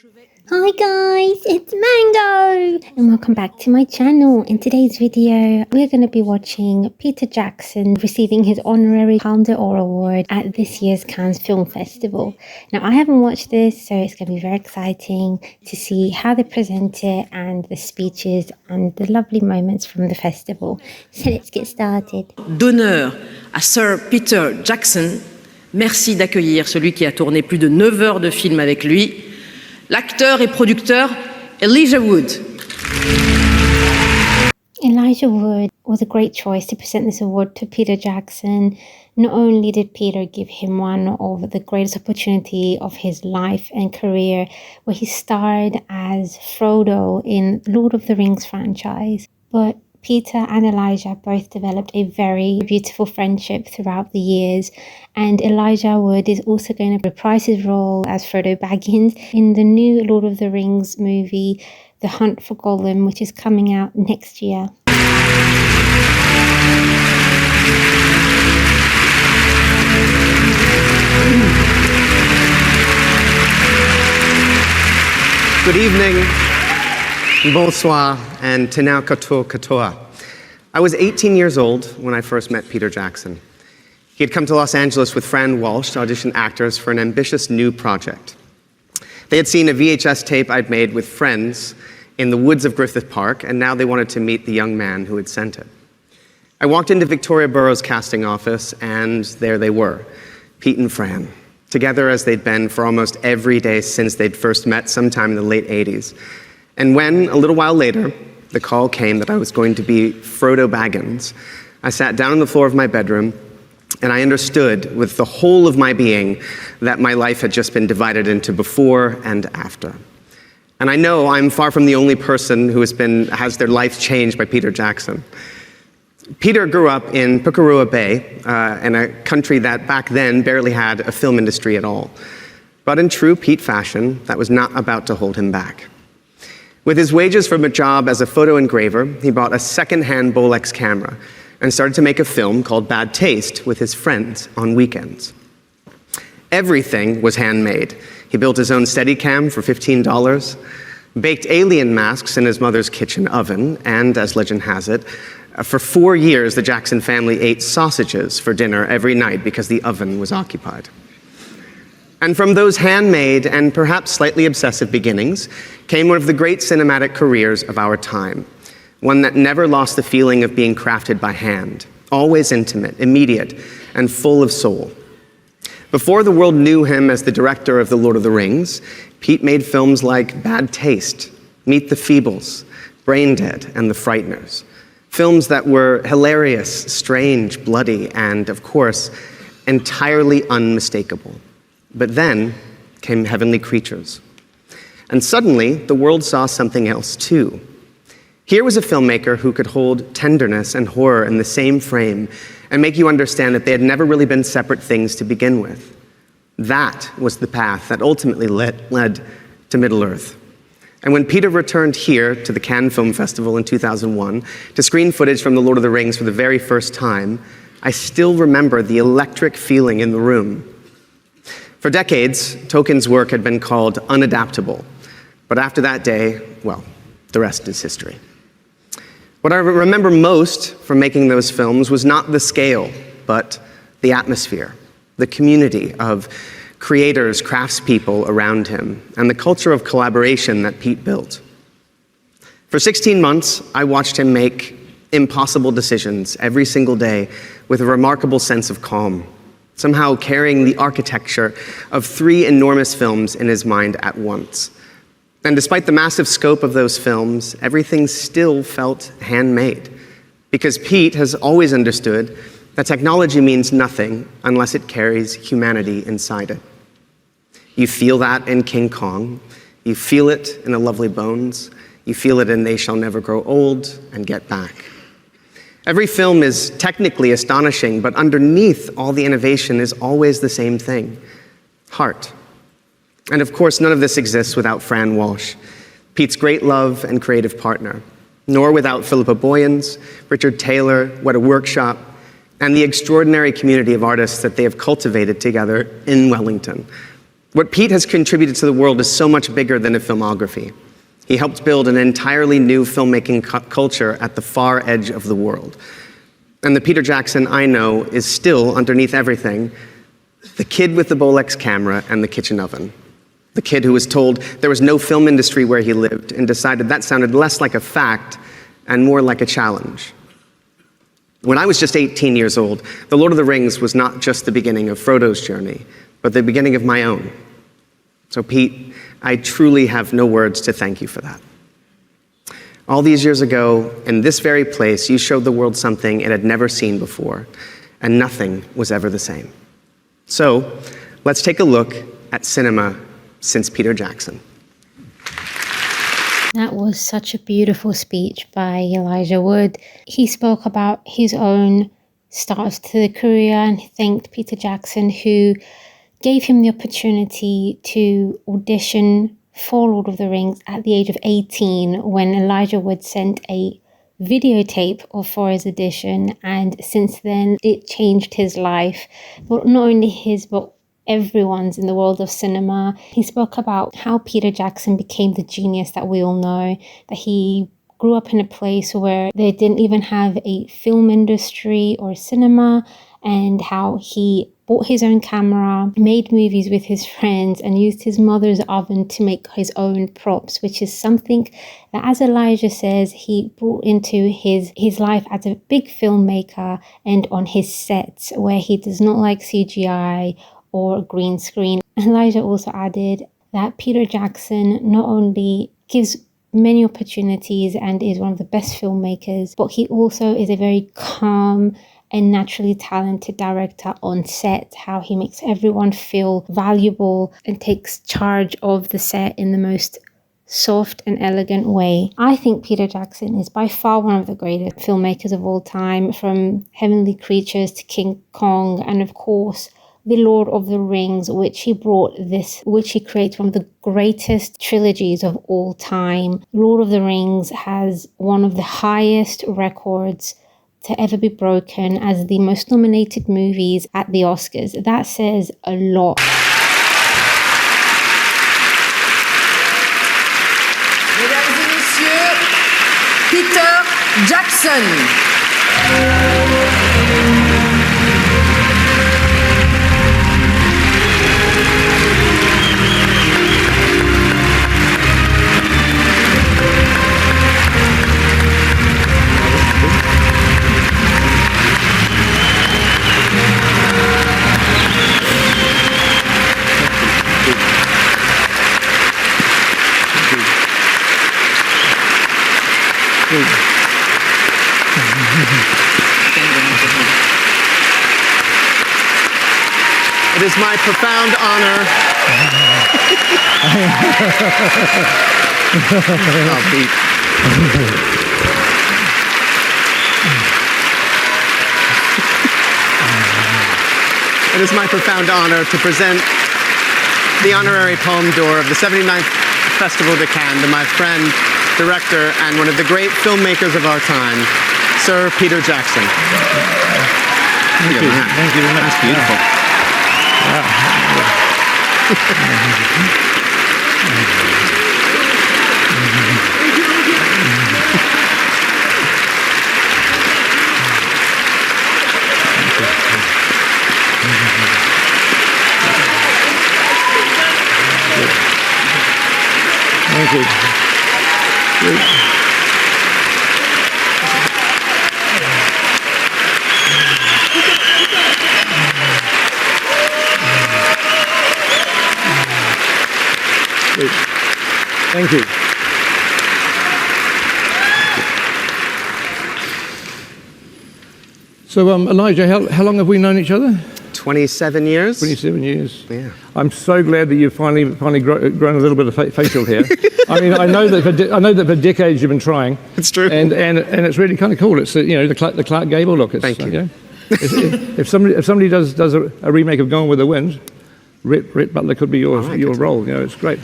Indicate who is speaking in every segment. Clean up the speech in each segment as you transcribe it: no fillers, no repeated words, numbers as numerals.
Speaker 1: Hi guys, it's Mango and welcome back to my channel. In today's video, we're going to be watching Peter Jackson receiving his honorary Palme d'Or award at this year's Cannes Film Festival. Now, I haven't watched this, so it's going to be very exciting to see how they present it and the speeches and the lovely moments from the festival. So let's get started.
Speaker 2: D'honneur à Sir Peter Jackson, merci d'accueillir celui qui a tourné plus de 9 heures de film avec lui, l'acteur et producteur Elijah Wood.
Speaker 1: Elijah Wood was a great choice to present this award to Peter Jackson. Not only did Peter give him one of the greatest opportunity of his life and career, where he starred as Frodo in Lord of the Rings franchise, but Peter and Elijah both developed a very beautiful friendship throughout the years, and Elijah Wood is also going to reprise his role as Frodo Baggins in the new Lord of the Rings movie, The Hunt for Gollum, which is coming out next year.
Speaker 3: Good evening, bonsoir, and tena katoa. I was 18 years old when I first met Peter Jackson. He had come to Los Angeles with Fran Walsh to audition actors for an ambitious new project. They had seen a VHS tape I'd made with friends in the woods of Griffith Park, and now they wanted to meet the young man who had sent it. I walked into Victoria Burroughs' casting office, and there they were, Pete and Fran, together as they'd been for almost every day since they'd first met sometime in the late 80s. And when, a little while later, the call came that I was going to be Frodo Baggins, I sat down on the floor of my bedroom, and I understood with the whole of my being that my life had just been divided into before and after. And I know I'm far from the only person who has their life changed by Peter Jackson. Peter grew up in Pukarua Bay, in a country that back then barely had a film industry at all. But in true Pete fashion, that was not about to hold him back. With his wages from a job as a photo engraver, he bought a second-hand Bolex camera and started to make a film called Bad Taste with his friends on weekends. Everything was handmade. He built his own Steadicam for $15, baked alien masks in his mother's kitchen oven, and, as legend has it, for 4 years the Jackson family ate sausages for dinner every night because the oven was occupied. And from those handmade and perhaps slightly obsessive beginnings came one of the great cinematic careers of our time, one that never lost the feeling of being crafted by hand, always intimate, immediate, and full of soul. Before the world knew him as the director of The Lord of the Rings, Pete made films like Bad Taste, Meet the Feebles, Brain Dead, and The Frighteners. Films that were hilarious, strange, bloody, and, of course, entirely unmistakable. But then came Heavenly Creatures. And suddenly, the world saw something else too. Here was a filmmaker who could hold tenderness and horror in the same frame and make you understand that they had never really been separate things to begin with. That was the path that ultimately led to Middle-earth. And when Peter returned here to the Cannes Film Festival in 2001 to screen footage from The Lord of the Rings for the very first time, I still remember the electric feeling in the room. For decades, Tolkien's work had been called unadaptable. But after that day, well, the rest is history. What I remember most from making those films was not the scale, but the atmosphere, the community of creators, craftspeople around him, and the culture of collaboration that Pete built. For 16 months, I watched him make impossible decisions every single day with a remarkable sense of calm, somehow carrying the architecture of 3 enormous films in his mind at once. And despite the massive scope of those films, everything still felt handmade, because Pete has always understood that technology means nothing unless it carries humanity inside it. You feel that in King Kong, you feel it in The Lovely Bones, you feel it in They Shall Never Grow Old and Get Back. Every film is technically astonishing, but underneath all the innovation is always the same thing: heart. And of course, none of this exists without Fran Walsh, Pete's great love and creative partner, nor without Philippa Boyens, Richard Taylor, Weta Workshop, and the extraordinary community of artists that they have cultivated together in Wellington. What Pete has contributed to the world is so much bigger than a filmography. He helped build an entirely new filmmaking culture at the far edge of the world. And the Peter Jackson I know is still, underneath everything, the kid with the Bolex camera and the kitchen oven. The kid who was told there was no film industry where he lived and decided that sounded less like a fact and more like a challenge. When I was just 18 years old, The Lord of the Rings was not just the beginning of Frodo's journey, but the beginning of my own. So Pete, I truly have no words to thank you for that. All these years ago, in this very place, you showed the world something it had never seen before, and nothing was ever the same. So, let's take a look at cinema since Peter Jackson.
Speaker 1: That was such a beautiful speech by Elijah Wood. He spoke about his own start to the career and he thanked Peter Jackson, who gave him the opportunity to audition for Lord of the Rings at the age of 18 when Elijah Wood sent a videotape for his audition, and since then it changed his life, but not only his but everyone's in the world of cinema. He spoke about how Peter Jackson became the genius that we all know, that he grew up in a place where they didn't even have a film industry or cinema, and how he bought his own camera, made movies with his friends, and used his mother's oven to make his own props, which is something that, as Elijah says, he brought into his life as a big filmmaker and on his sets, where he does not like CGI or green screen. Elijah also added that Peter Jackson not only gives many opportunities and is one of the best filmmakers, but he also is a very calm and naturally talented director on set, how he makes everyone feel valuable and takes charge of the set in the most soft and elegant way. I think Peter Jackson is by far one of the greatest filmmakers of all time, from Heavenly Creatures to King Kong, and of course The Lord of the Rings, which he created one of the greatest trilogies of all time. Lord of the Rings has one of the highest records to ever be broken as the most nominated movies at the Oscars. That says a lot.
Speaker 2: Mesdames et messieurs, Peter Jackson.
Speaker 3: It is my profound honor. Oh, Pete. It is my profound honor to present the honorary Palme d'Or of the 79th Festival de Cannes to my friend, director, and one of the great filmmakers of our time, Sir Peter Jackson.
Speaker 4: Thank you. Thank you very much.
Speaker 3: That's beautiful.
Speaker 4: Thank you. Thank you. So, Elijah, how long have we known each other?
Speaker 3: 27 years?
Speaker 4: 27 years.
Speaker 3: Yeah.
Speaker 4: I'm so glad that you've finally grown a little bit of facial hair. I mean, I know that for decades you've been trying.
Speaker 3: It's true.
Speaker 4: And it's really kind of cool. It's the Clark Gable look. It's,
Speaker 3: Thank you.
Speaker 4: If somebody does a remake of Gone with the Wind, Rhett Butler could be your role. It's great.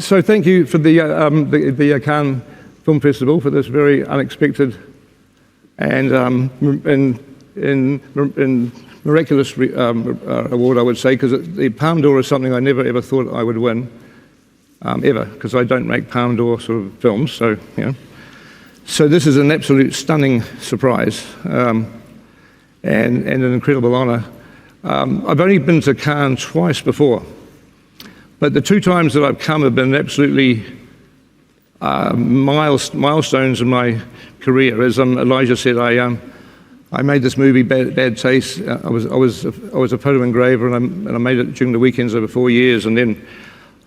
Speaker 4: So thank you for the Cannes Film Festival for this very unexpected and miraculous award, I would say, because the Palme d'Or is something I never ever thought I would win, ever, because I don't make Palme d'Or sort of films, so, you know. So this is an absolute stunning surprise, and an incredible honour. I've only been to Cannes twice before, but the 2 times that I've come have been absolutely milestones in my career. As Elijah said, I made this movie, Bad Taste. I was a photo engraver, and I made it during the weekends over 4 years. And then,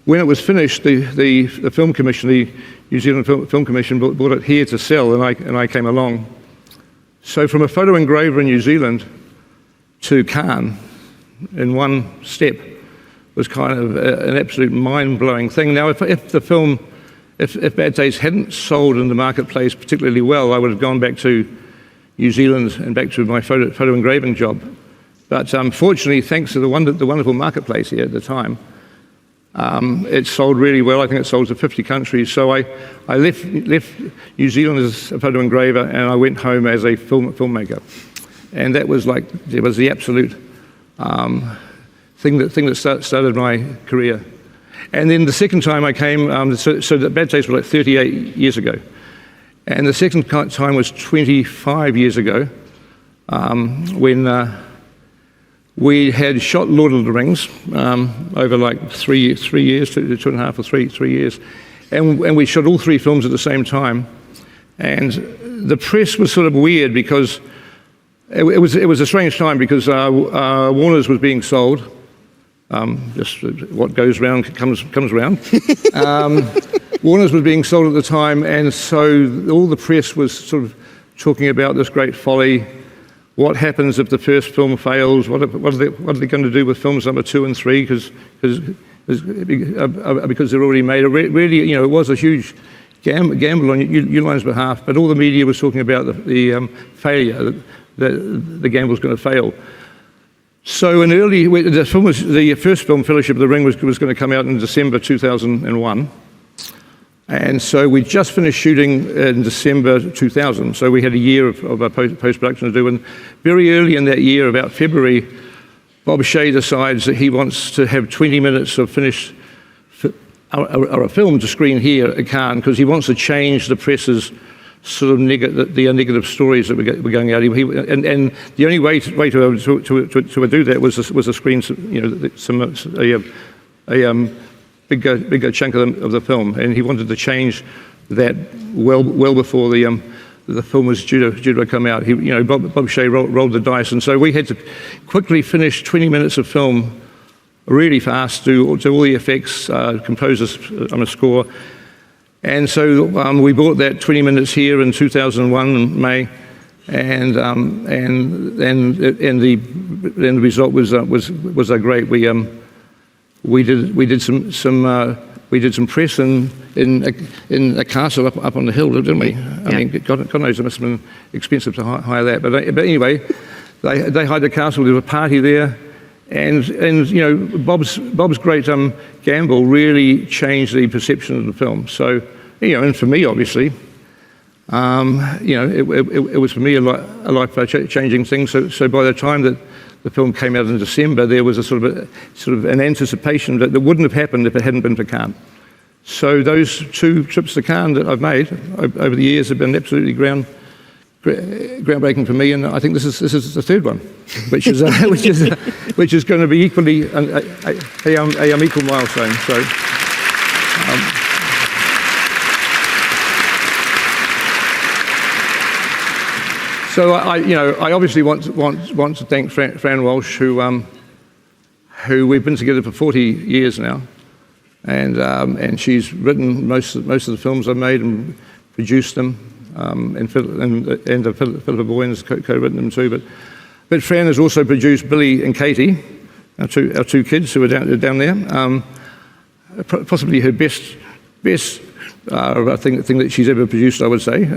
Speaker 4: when it was finished, the film commission, the New Zealand Film Commission, brought it here to sell, and I came along. So from a photo engraver in New Zealand to Cannes in one step was kind of an absolute mind-blowing thing. Now, if Bad Taste hadn't sold in the marketplace particularly well, I would have gone back to New Zealand and back to my photo engraving job. But fortunately, thanks to the wonderful marketplace here at the time, it sold really well. I think it sold to 50 countries. So I left New Zealand as a photo engraver, and I went home as a filmmaker. And that was the absolute thing that started my career. And then the second time I came, so the Bad Taste was like 38 years ago. And the second time was 25 years ago, when we had shot Lord of the Rings over like 3 years, 2.5 or 3 years. And we shot all 3 films at the same time. And the press was sort of weird because it was a strange time, because Warner's was being sold. Just what goes round comes round. Warner's was being sold at the time, and so all the press was sort of talking about this great folly. What happens if the first film fails? What are they going to do with films number 2 and 3? Because they're already made. Really, you know, it was a huge gamble on Uline's behalf, but all the media was talking about the failure, that the gamble was going to fail. So the first film, Fellowship of the Ring, was going to come out in December 2001. And so we just finished shooting in December 2000. So we had a year of post-production to do. And very early in that year, about February, Bob Shea decides that he wants to have 20 minutes of finished a film to screen here at Cannes, because he wants to change the press's sort of negative stories that were going out. And the only way to do that was to screen a bigger chunk of the film, and he wanted to change that well before the film was due to come out. Bob Shea rolled the dice, and so we had to quickly finish 20 minutes of film really fast, do all the effects, compose a score. And so we bought that 20 minutes here in 2001 in May, and the result was great. We did some press in a castle up on the hill, didn't we? I mean, God knows it must have been expensive to hire that. But anyway, they hired the castle. There was a party there. And you know, Bob's great gamble really changed the perception of the film. So, you know, and for me, obviously, you know, it was for me a life-changing thing. So by the time that the film came out in December, there was a sort of an anticipation that wouldn't have happened if it hadn't been for Cannes. So those 2 trips to Cannes that I've made over the years have been absolutely groundbreaking for me, and I think this is the third one, which is going to be equally a equal milestone. So I obviously want to thank Fran Walsh, who we've been together for 40 years now, and she's written most of the films I've made and produced them. And Philippa Boyne's co-written them too. But Fran has also produced Billy and Katie, our two kids who are down there. Possibly her best thing that she's ever produced, I would say.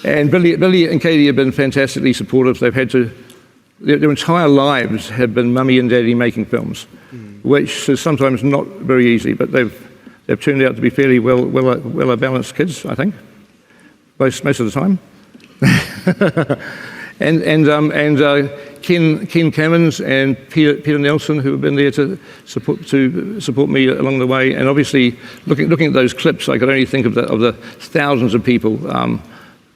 Speaker 4: And Billy and Katie have been fantastically supportive. They've had to, their entire lives have been mummy and daddy making films, which is sometimes not very easy. But they've turned out to be fairly well balanced kids, I think. Most of the time. and Ken Cammons and Peter Nelson, who have been there to support me along the way. And obviously, looking at those clips, I could only think of the thousands of people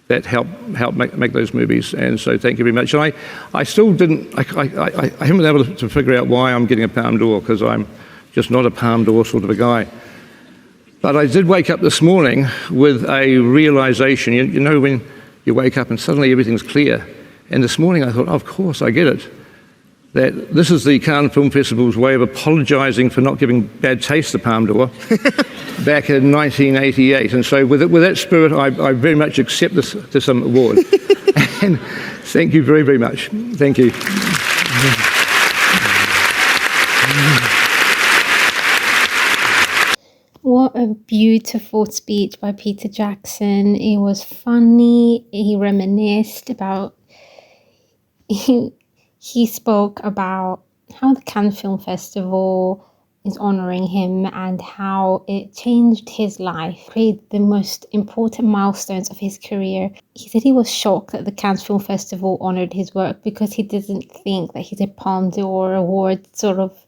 Speaker 4: that help make those movies. And so thank you very much. And I still didn't, I haven't been able to figure out why I'm getting a Palme d'Or, because I'm just not a Palme d'Or sort of a guy. But I did wake up this morning with a realization. You know when you wake up and suddenly everything's clear. And this morning I thought, of course, I get it. That this is the Cannes Film Festival's way of apologising for not giving Bad Taste the Palme d'Or back in 1988. And so with that spirit, I very much accept this award. And thank you very, very much. Thank you.
Speaker 1: What a beautiful speech by Peter Jackson. It was funny. He reminisced about... He spoke about how the Cannes Film Festival is honouring him and how it changed his life, created the most important milestones of his career. He said he was shocked that the Cannes Film Festival honoured his work because he doesn't think that he's a Palme d'Or award sort of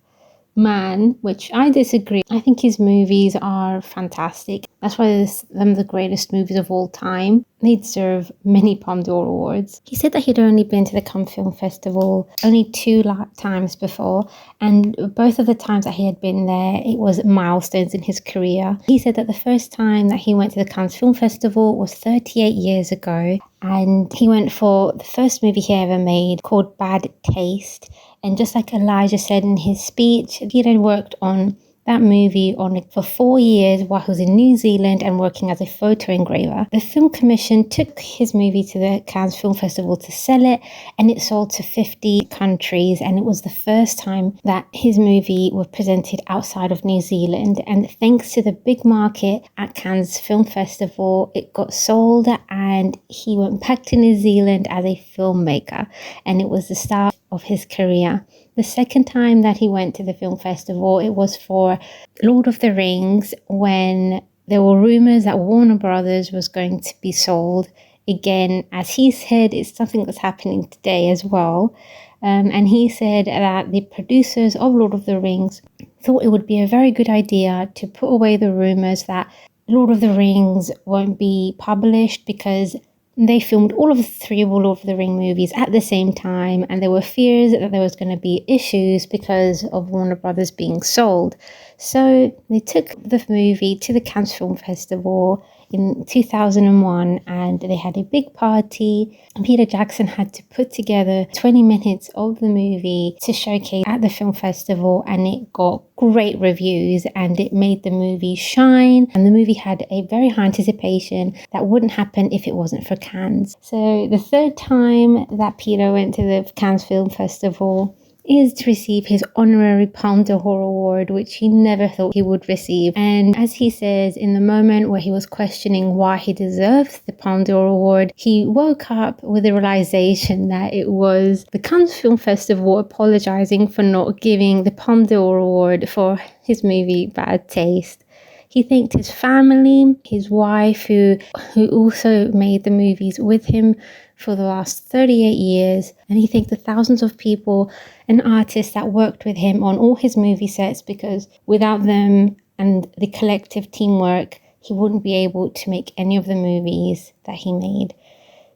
Speaker 1: man, which I disagree. I think his movies are fantastic. That's why they're some of the greatest movies of all time. They deserve many Palme d'Or awards. He said that he'd only been to the Cannes Film Festival only 2 times before, and both of the times that he had been there, it was milestones in his career. He said that the first time that he went to the Cannes Film Festival was 38 years ago, and he went for the first movie he ever made called Bad Taste. And just like Elijah said in his speech, he had worked on that movie for 4 years while he was in New Zealand and working as a photo engraver. The Film Commission took his movie to the Cannes Film Festival to sell it, and it sold to 50 countries, and it was the first time that his movie was presented outside of New Zealand. And thanks to the big market at Cannes Film Festival, it got sold, and he went back to New Zealand as a filmmaker, and it was the start of his career. The second time that he went to the film festival, it was for Lord of the Rings, when there were rumors that Warner Brothers was going to be sold. Again, as he said, it's something that's happening today as well. And he said that the producers of Lord of the Rings thought it would be a very good idea to put away the rumors that Lord of the Rings won't be published, because they filmed all of the 3 Lord of the Ring movies at the same time, and there were fears that there was going to be issues because of Warner Brothers being sold. So they took the movie to the Cannes Film Festival in 2001, and they had a big party. And Peter Jackson had to put together 20 minutes of the movie to showcase at the film festival, and it got great reviews and it made the movie shine, and the movie had a very high anticipation that wouldn't happen if it wasn't for Cannes. So the third time that Peter went to the Cannes Film Festival is to receive his honorary Palme d'Or award, which he never thought he would receive. And as he says, in the moment where he was questioning why he deserved the Palme d'Or award, he woke up with the realization that it was the Cannes Film Festival apologizing for not giving the Palme d'Or award for his movie Bad Taste. He thanked his family, his wife, who also made the movies with him for the last 38 years, and he thanked the thousands of people and artists that worked with him on all his movie sets, because without them and the collective teamwork, he wouldn't be able to make any of the movies that he made.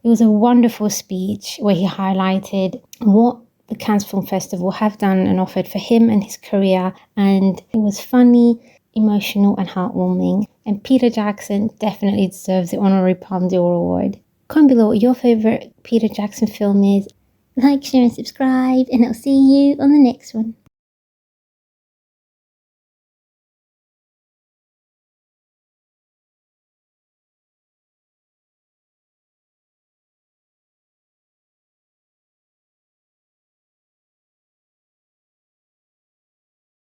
Speaker 1: It was a wonderful speech where he highlighted what the Cannes Film Festival have done and offered for him and his career, and it was funny, emotional and heartwarming. And Peter Jackson definitely deserves the honorary Palme d'Or award. Comment below what your favourite Peter Jackson film is. Like, share and subscribe, and I'll see you on the next one.